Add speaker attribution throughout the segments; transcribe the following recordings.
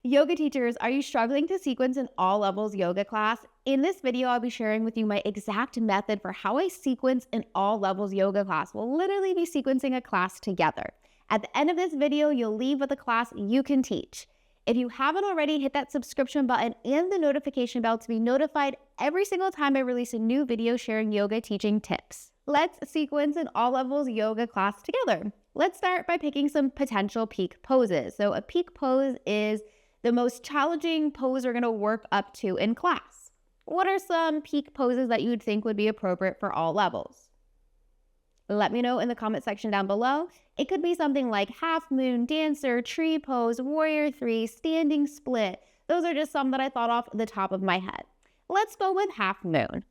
Speaker 1: Yoga teachers, are you struggling to sequence an all levels yoga class? In this video, I'll be sharing with you my exact method for how I sequence an all levels yoga class. We'll literally be sequencing a class together. At the end of this video, you'll leave with a class you can teach. If you haven't already, hit that subscription button and the notification bell to be notified every single time I release a new video sharing yoga teaching tips. Let's sequence an all levels yoga class together. Let's start by picking some potential peak poses. So a peak pose is the most challenging pose we're going to work up to in class. What are some peak poses that you would think would be appropriate for all levels? Let me know in the comment section down below. It could be something like half moon, dancer, tree pose, warrior three, standing split. Those are just some that I thought off the top of my head. Let's go with half moon.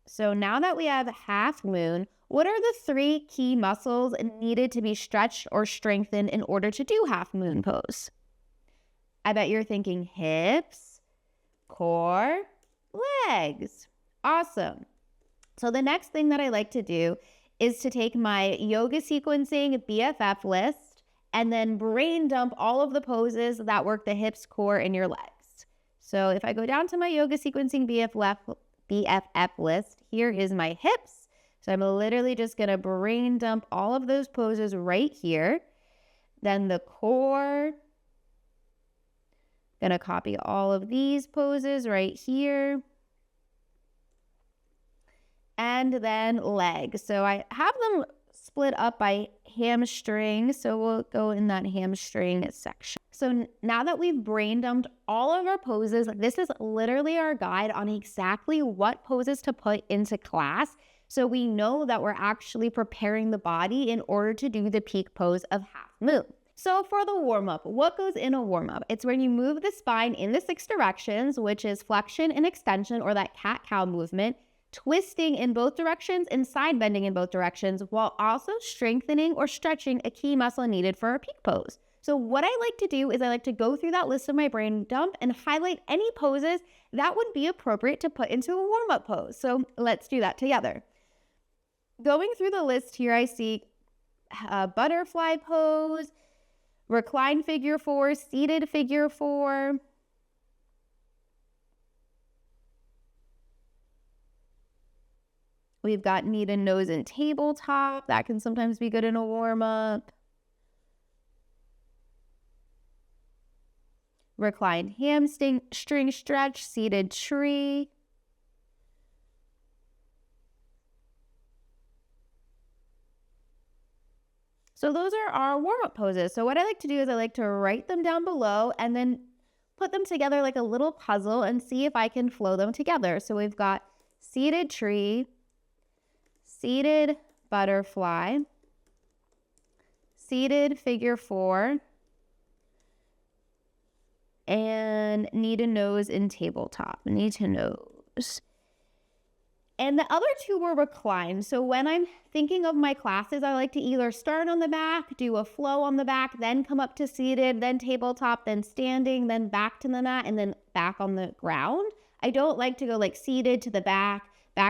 Speaker 1: So now that we have half moon, what are the 3 key muscles needed to be stretched or strengthened in order to do half moon pose? I bet you're thinking hips, core, legs. Awesome. So the next thing that I like to do is to take my yoga sequencing BFF list and then brain dump all of the poses that work the hips, core, and your legs. So if I go down to my yoga sequencing BFF list, here is my hips. So I'm literally just going to brain dump all of those poses right here. Then the core. Going to copy all of these poses right here. And then legs. So I have them split up by hamstring. So we'll go in that hamstring section. So now that we've brain dumped all of our poses, this is literally our guide on exactly what poses to put into class. So we know that we're actually preparing the body in order to do the peak pose of half moon. So for the warm-up, what goes in a warm-up? It's when you move the spine in the 6 directions, which is flexion and extension, or that cat-cow movement, twisting in both directions and side bending in both directions, while also strengthening or stretching a key muscle needed for a peak pose. So what I like to do is I like to go through that list of my brain dump and highlight any poses that would be appropriate to put into a warm-up pose. So let's do that together. Going through the list here, I see a butterfly pose, reclined figure 4, seated figure 4. We've got knee to nose and tabletop. That can sometimes be good in a warm-up. Reclined hamstring stretch, seated tree. So those are our warm-up poses. So what I like to do is I like to write them down below and then put them together like a little puzzle and see if I can flow them together. So we've got seated tree, seated butterfly, seated figure 4, and knee to nose and tabletop, knee to nose. And the other 2 were reclined. So when I'm thinking of my classes, I like to either start on the back, do a flow on the back, then come up to seated, then tabletop, then standing, then back to the mat, and then back on the ground. I don't like to go like seated to the back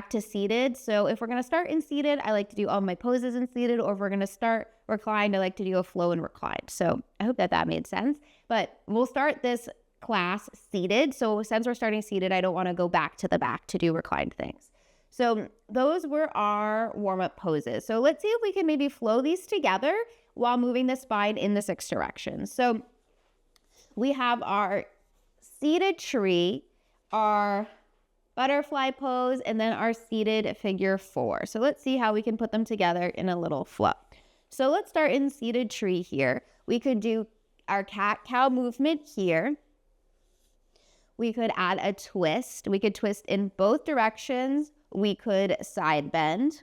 Speaker 1: to seated. So if we're going to start in seated, I like to do all my poses in seated, or if we're going to start reclined, I like to do a flow and reclined. So I hope that made sense. But we'll start this class seated. So since we're starting seated, I don't want to go back to the back to do reclined things. So those were our warm-up poses. So let's see if we can maybe flow these together while moving the spine in the 6 directions. So we have our seated tree, our butterfly pose, and then our seated figure 4. So let's see how we can put them together in a little flow. So let's start in seated tree here. We could do our cat-cow movement here. We could add a twist. We could twist in both directions. We could side bend.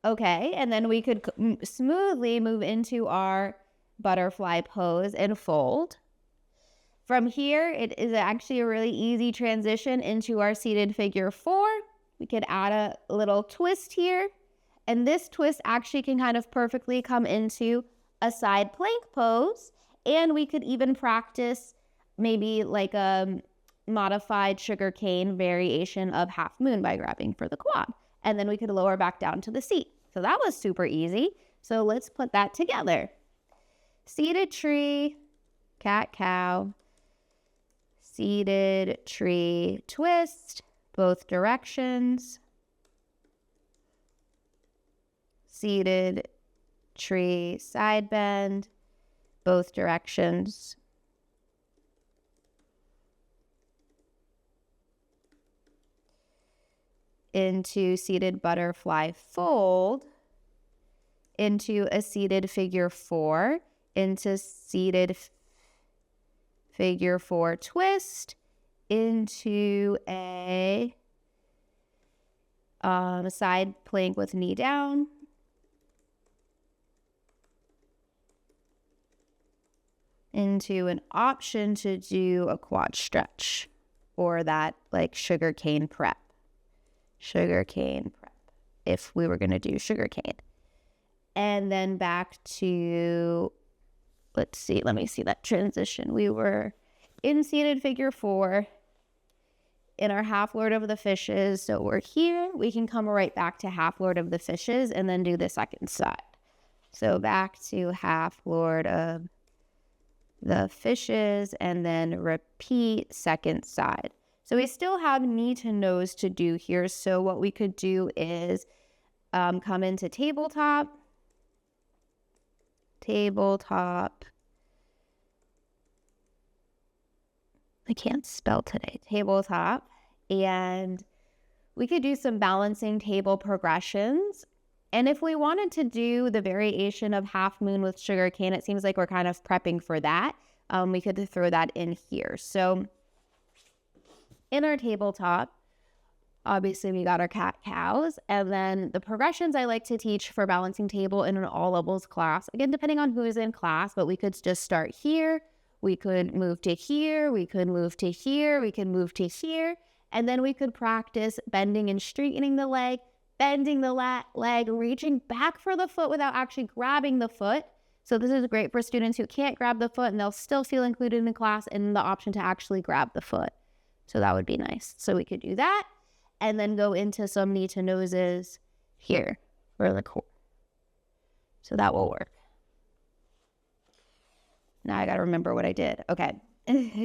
Speaker 1: Okay, and then we could smoothly move into our butterfly pose and fold. From here, it is actually a really easy transition into our seated figure 4. We could add a little twist here, and this twist actually can kind of perfectly come into a side plank pose, and we could even practice maybe like a modified sugar cane variation of half moon by grabbing for the quad. And then we could lower back down to the seat. So that was super easy. So let's put that together. Seated tree, cat, cow, seated tree, twist, both directions, seated tree, side bend, both directions, into seated butterfly fold, into a seated figure 4, into seated figure 4 twist, into a side plank with knee down, into an option to do a quad stretch, or that like sugar cane prep, if we were going to do sugar cane. And then back to, let me see that transition. We were in seated figure 4 in our half lord of the fishes. So we're here, we can come right back to half lord of the fishes and then do the second side. So back to half lord of the fishes and then repeat second side. So we still have knee to nose to do here. So what we could do is come into tabletop, I can't spell today, tabletop, and we could do some balancing table progressions. And if we wanted to do the variation of half moon with sugar cane, it seems like we're kind of prepping for that. We could throw that in here. So in our tabletop, obviously we got our cat cows, and then the progressions I like to teach for balancing table in an all levels class, again, depending on who is in class, but we could just start here. We could move to here, we could move to here, we could move to here, and then we could practice bending and straightening the leg, bending the leg, reaching back for the foot without actually grabbing the foot. So this is great for students who can't grab the foot and they'll still feel included in the class and the option to actually grab the foot. So that would be nice. So we could do that and then go into some knee to noses here for the core. So that will work. Now I got to remember what I did. Okay.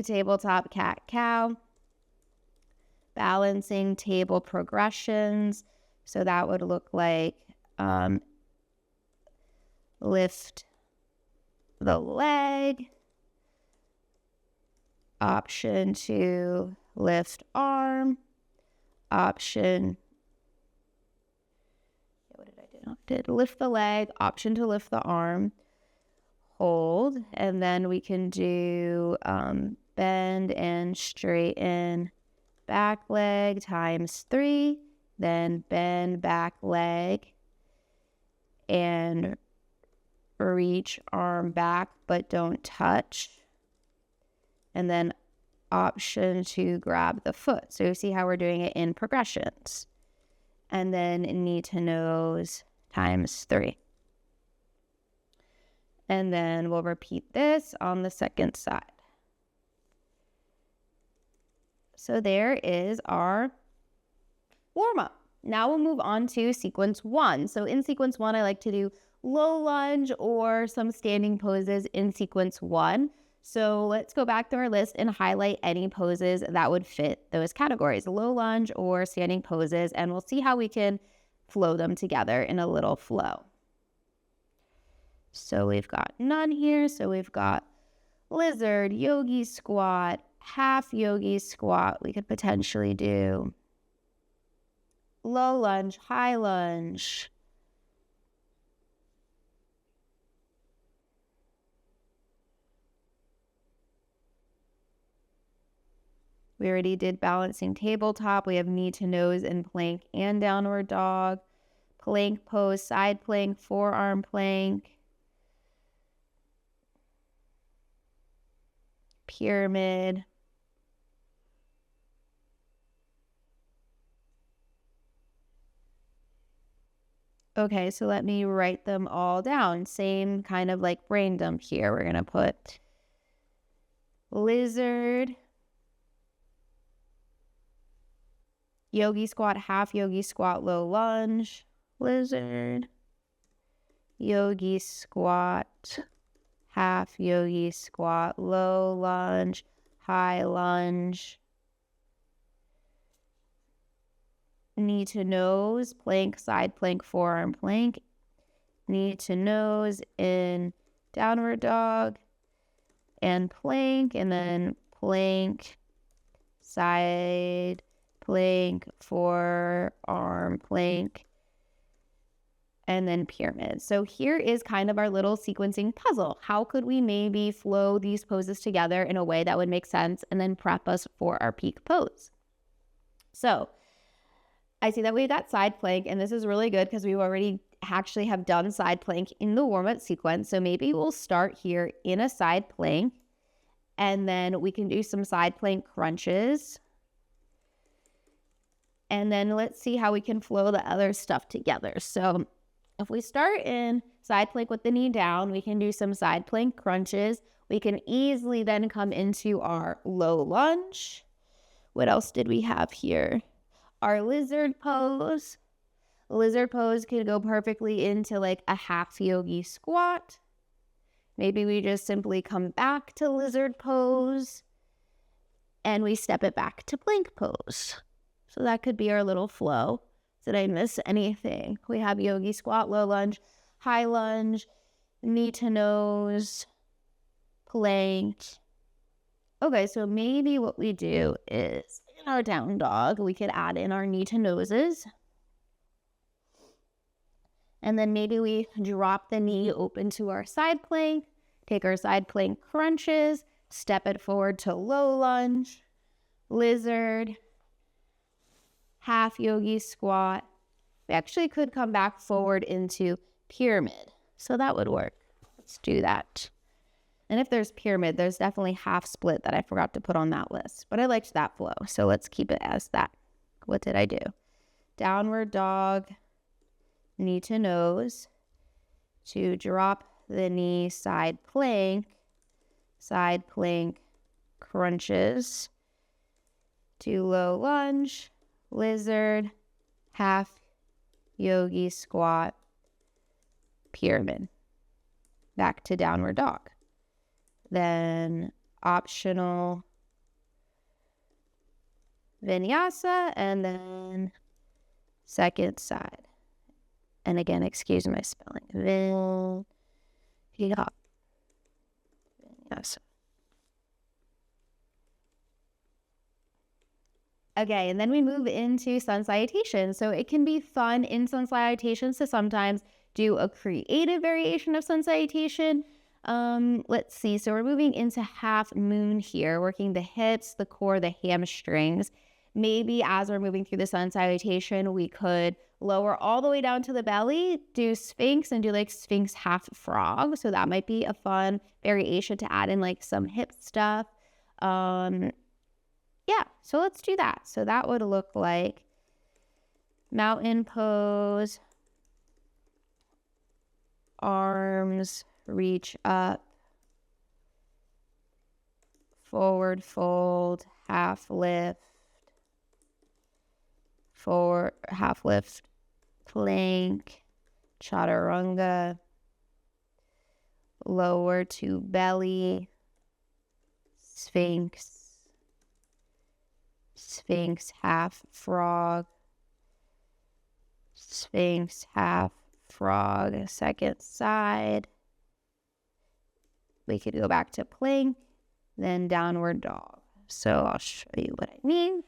Speaker 1: Tabletop, cat, cow. Balancing table progressions. So that would look like lift the leg. Option to lift arm. Option. What did I do? Did lift the leg. Option to lift the arm. Hold, and then we can do bend and straighten back leg times 3, then bend back leg and reach arm back but don't touch, and then option to grab the foot. So you see how we're doing it in progressions, and then knee to nose times 3. And then we'll repeat this on the second side. So there is our warm-up. Now we'll move on to sequence 1. So in sequence 1, I like to do low lunge or some standing poses in sequence 1. So let's go back through our list and highlight any poses that would fit those categories, low lunge or standing poses, and we'll see how we can flow them together in a little flow. So we've got none here. So we've got lizard, yogi squat, half yogi squat. We could potentially do low lunge, high lunge. We already did balancing tabletop. We have knee to nose and plank and downward dog. Plank pose, side plank, forearm plank. Pyramid. Okay, so let me write them all down. Same kind of like brain dump here. We're going to put lizard, yogi squat, half yogi squat, low lunge, lizard, yogi squat, half yogi squat, low lunge, high lunge, knee to nose, plank, side plank, forearm plank, knee to nose in downward dog and then plank, side plank, forearm plank, and then pyramid. So here is kind of our little sequencing puzzle. How could we maybe flow these poses together in a way that would make sense and then prep us for our peak pose? So I see that we got side plank, and this is really good because we already actually have done side plank in the warm-up sequence. So maybe we'll start here in a side plank, and then we can do some side plank crunches. And then let's see how we can flow the other stuff together. So if we start in side plank with the knee down, we can do some side plank crunches. We can easily then come into our low lunge. What else did we have here? Our lizard pose. Lizard pose could go perfectly into like a half yogi squat. Maybe we just simply come back to lizard pose and we step it back to plank pose. So that could be our little flow. Did I miss anything? We have yogi squat, low lunge, high lunge, knee to nose, plank. Okay, so maybe what we do is in our down dog, we could add in our knee to noses. And then maybe we drop the knee open to our side plank, take our side plank crunches, step it forward to low lunge, lizard, half yogi squat. We actually could come back forward into pyramid. So that would work. Let's do that. And if there's pyramid, there's definitely half split that I forgot to put on that list. But I liked that flow, so let's keep it as that. What did I do? Downward dog, knee to nose, to drop the knee, side plank, crunches, to low lunge, lizard, half yogi squat, pyramid. Back to downward dog. Then optional vinyasa, and then second side. And again, excuse my spelling. Vinyasa. Okay, and then we move into sun salutation. So it can be fun in sun salutations to sometimes do a creative variation of sun salutation. Let's see. So we're moving into half moon here, working the hips, the core, the hamstrings. Maybe as we're moving through the sun salutation, we could lower all the way down to the belly, do sphinx, and do like sphinx half frog. So that might be a fun variation to add in like some hip stuff. Yeah, so let's do that. So that would look like mountain pose, arms reach up, forward fold, half lift, forward half lift, plank, chaturanga, lower to belly, sphinx, sphinx half frog, sphinx half frog, second side. We could go back to plank, then downward dog. So I'll show you what I mean.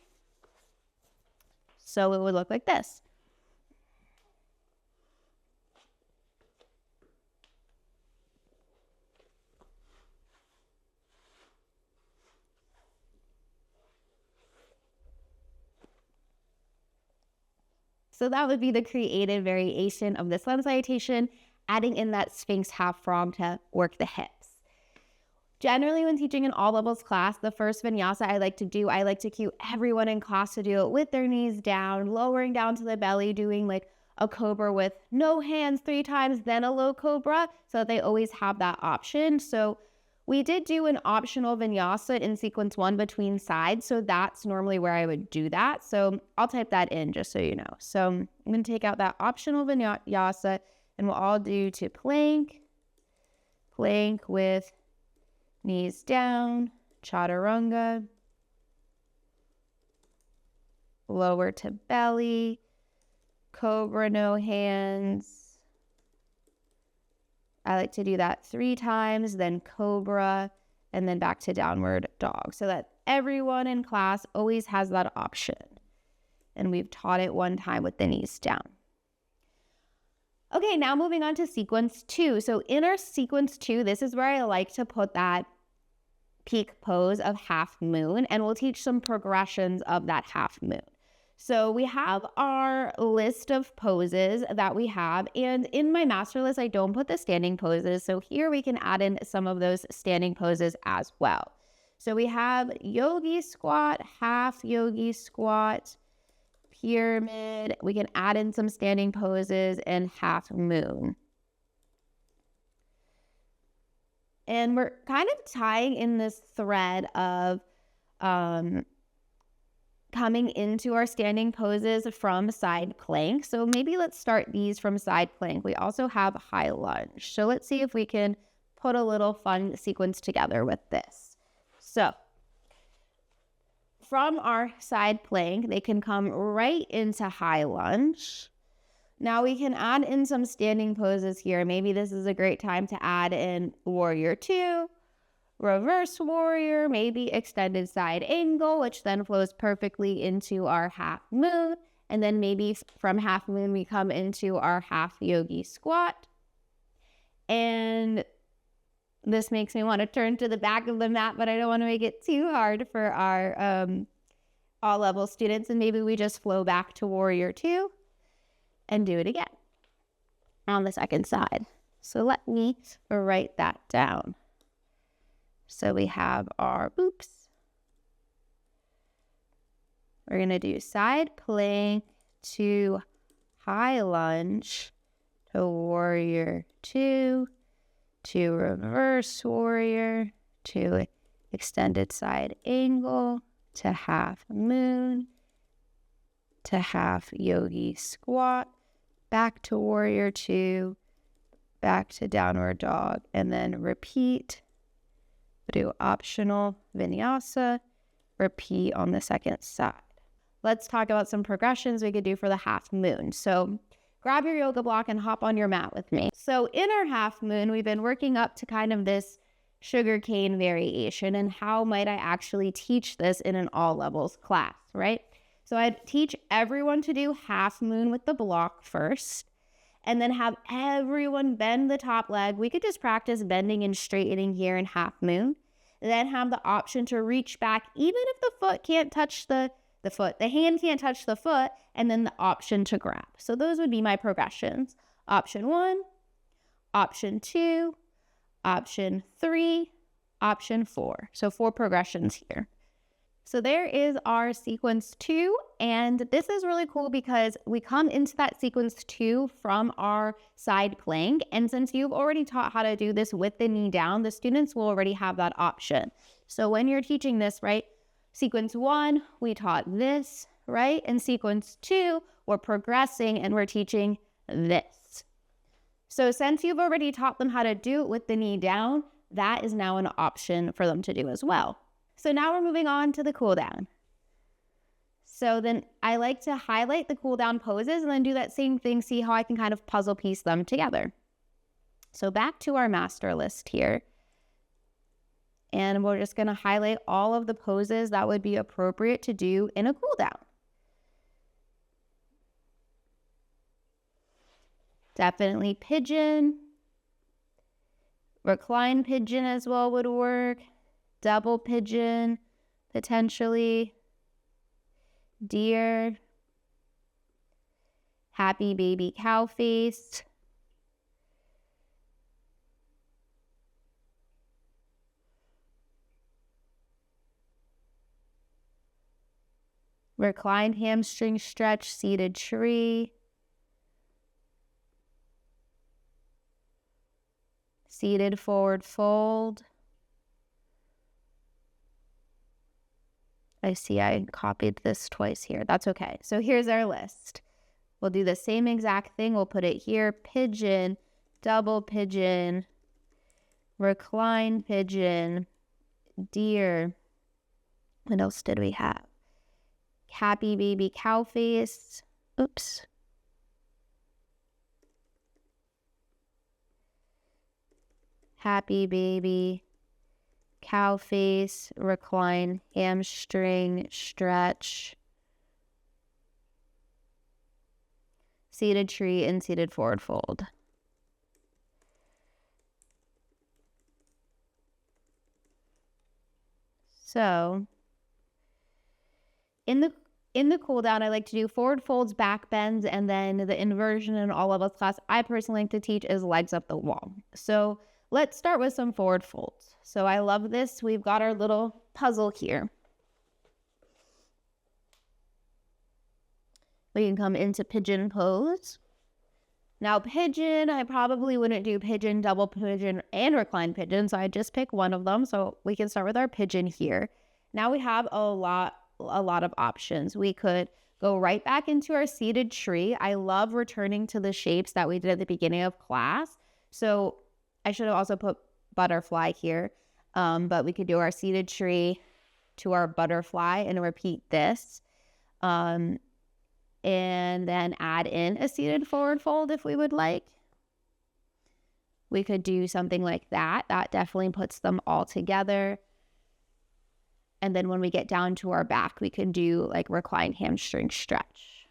Speaker 1: So it would look like this. So that would be the creative variation of the sun salutation, adding in that sphinx half frog to work the hips. Generally, when teaching an all levels class, the first vinyasa I like to cue everyone in class to do it with their knees down, lowering down to the belly, doing like a cobra with no hands 3 times, then a low cobra, so that they always have that option. So we did do an optional vinyasa in sequence 1 between sides, so that's normally where I would do that. So I'll type that in just so you know. So I'm going to take out that optional vinyasa, and we'll all do to plank, plank with knees down, chaturanga, lower to belly, cobra, no hands. I like to do that 3 times, then cobra, and then back to downward dog, so that everyone in class always has that option. And we've taught it 1 time with the knees down. Okay, now moving on to sequence 2. So in our sequence 2, this is where I like to put that peak pose of half moon, and we'll teach some progressions of that half moon. So we have our list of poses that we have, and in my master list, I don't put the standing poses. So here we can add in some of those standing poses as well. So we have yogi squat, half yogi squat, pyramid. We can add in some standing poses and half moon. And we're kind of tying in this thread of coming into our standing poses from side plank. So maybe let's start these from side plank. We also have high lunge. So let's see if we can put a little fun sequence together with this. So from our side plank, they can come right into high lunge. Now we can add in some standing poses here. Maybe this is a great time to add in warrior 2, reverse warrior, maybe extended side angle, which then flows perfectly into our half moon. And then maybe from half moon, we come into our half yogi squat. And this makes me want to turn to the back of the mat, but I don't want to make it too hard for our all level students. And maybe we just flow back to warrior 2 and do it again on the second side. So let me write that down. So we have our boops. We're going to do side plank to high lunge to warrior 2 to reverse warrior to extended side angle to half moon to half yogi squat, back to warrior 2, back to downward dog, and then repeat. Do optional vinyasa, repeat on the second side. Let's talk about some progressions we could do for the half moon. So grab your yoga block and hop on your mat with me. So in our half moon, we've been working up to kind of this sugarcane variation, and how might I actually teach this in an all levels class, right? So I'd teach everyone to do half moon with the block first, and then have everyone bend the top leg. We could just practice bending and straightening here in half moon. Then have the option to reach back, even if the foot can't touch the hand can't touch the foot, and then the option to grab. So those would be my progressions. Option 1, option 2, option 3, option 4. So 4 progressions here. So there is our sequence 2, and this is really cool because we come into that sequence 2 from our side plank, and since you've already taught how to do this with the knee down, the students will already have that option. So when you're teaching this, right, sequence 1, we taught this, right, and sequence 2, we're progressing and we're teaching this. So since you've already taught them how to do it with the knee down, that is now an option for them to do as well. So now we're moving on to the cool down. So then I like to highlight the cool down poses and then do that same thing, see how I can kind of puzzle piece them together. So back to our master list here. And we're just going to highlight all of the poses that would be appropriate to do in a cool down. Definitely pigeon. Recline pigeon as well would work. Double pigeon, potentially. Deer. Happy baby cow face. Reclined hamstring stretch, seated tree. Seated forward fold. I see I copied this twice here. That's okay. So here's our list. We'll do the same exact thing. We'll put it here. Pigeon, double pigeon, recline pigeon, deer. What else did we have? Happy baby cow face. Oops. Happy baby cow face, recline, hamstring, stretch, seated tree, and seated forward fold. So in the cool down, I like to do forward folds, back bends, and then the inversion in all levels class I personally like to teach is legs up the wall. So let's start with some forward folds. So I love this. We've got our little puzzle here. We can come into pigeon pose. Now pigeon, I probably wouldn't do pigeon, double pigeon, and recline pigeon, so I just pick one of them. So we can start with our pigeon here. Now we have a lot of options. We could go right back into our seated tree. I love returning to the shapes that we did at the beginning of class. So I should have also put butterfly here, but we could do our seated tree to our butterfly and repeat this. And then add in a seated forward fold if we would like. We could do something like that. That definitely puts them all together. And then when we get down to our back, we can do like recline hamstring stretch.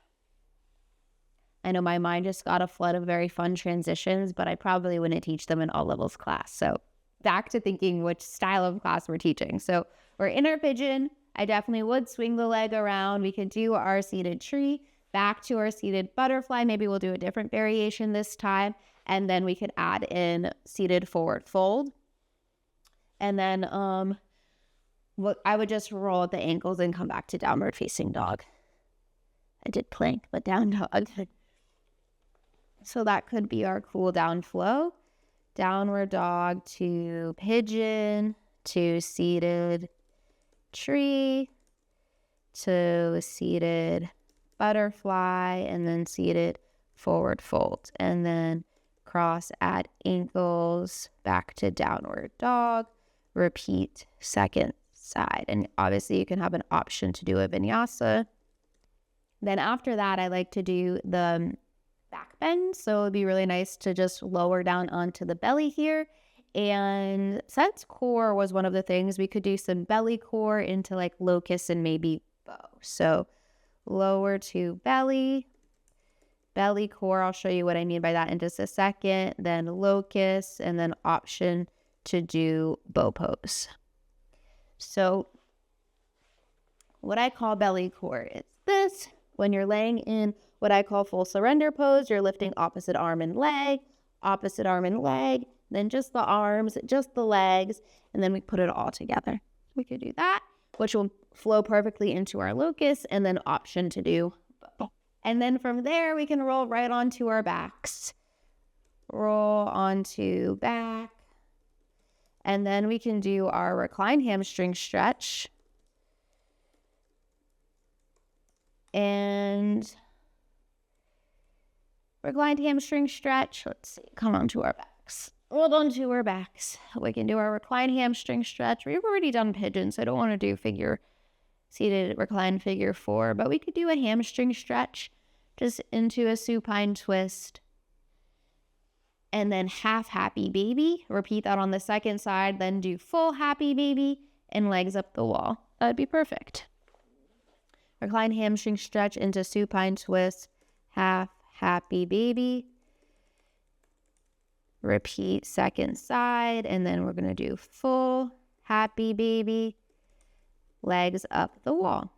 Speaker 1: I know my mind just got a flood of very fun transitions, but I probably wouldn't teach them in all levels class. So back to thinking which style of class we're teaching. So we're in our pigeon. I definitely would swing the leg around. We could do our seated tree, back to our seated butterfly. Maybe we'll do a different variation this time. And then we could add in seated forward fold. And then I would just roll at the ankles and come back to downward facing dog. I did plank, but down dog. So that could be our cool down flow. Downward dog to pigeon, to seated tree, to seated butterfly, and then seated forward fold, and then cross at ankles, back to downward dog, repeat second side. And obviously you can have an option to do a vinyasa. Then after that, I like to do the back bend. So it'd be really nice to just lower down onto the belly here. And since core was one of the things, we could do some belly core into like locust and maybe bow. So lower to belly, belly core. I'll show you what I mean by that in just a second. Then locust, and then option to do bow pose. So what I call belly core is this. When you're laying in what I call full surrender pose, you're lifting opposite arm and leg, then just the arms, just the legs, and then we put it all together. We could do that, which will flow perfectly into our locust, and then option to do bow. And then from there, we can roll right onto our backs. Roll onto back. And then we can do our recline hamstring stretch. And reclined hamstring stretch. Let's see, come on to our backs. Roll onto our backs. We can do our recline hamstring stretch. We've already done pigeon, so I don't want to do seated recline figure 4, but we could do a hamstring stretch just into a supine twist. And then half happy baby. Repeat that on the second side, then do full happy baby and legs up the wall. That'd be perfect. Recline hamstring stretch into supine twist, half happy baby. Repeat second side, and then we're going to do full happy baby, legs up the wall.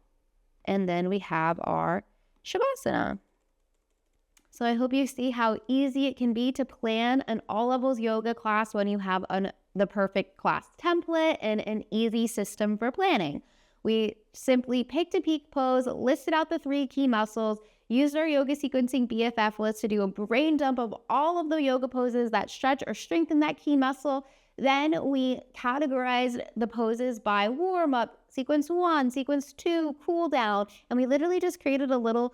Speaker 1: And then we have our Shavasana. So I hope you see how easy it can be to plan an all levels yoga class when you have the perfect class template and an easy system for planning. We simply picked a peak pose, listed out the 3 key muscles, used our yoga sequencing BFF list to do a brain dump of all of the yoga poses that stretch or strengthen that key muscle. Then we categorized the poses by warm up, sequence 1, sequence 2, cool down, and we literally just created a little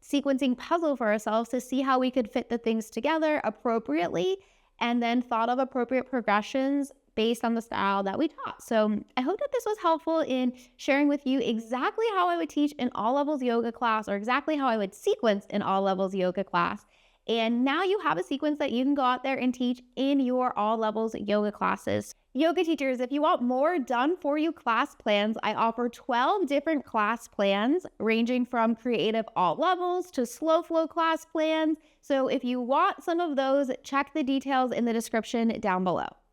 Speaker 1: sequencing puzzle for ourselves to see how we could fit the things together appropriately and then thought of appropriate progressions based on the style that we taught. So I hope that this was helpful in sharing with you exactly how I would teach an all levels yoga class, or exactly how I would sequence an all levels yoga class. And now you have a sequence that you can go out there and teach in your all levels yoga classes. Yoga teachers, if you want more done for you class plans, I offer 12 different class plans ranging from creative all levels to slow flow class plans. So if you want some of those, check the details in the description down below.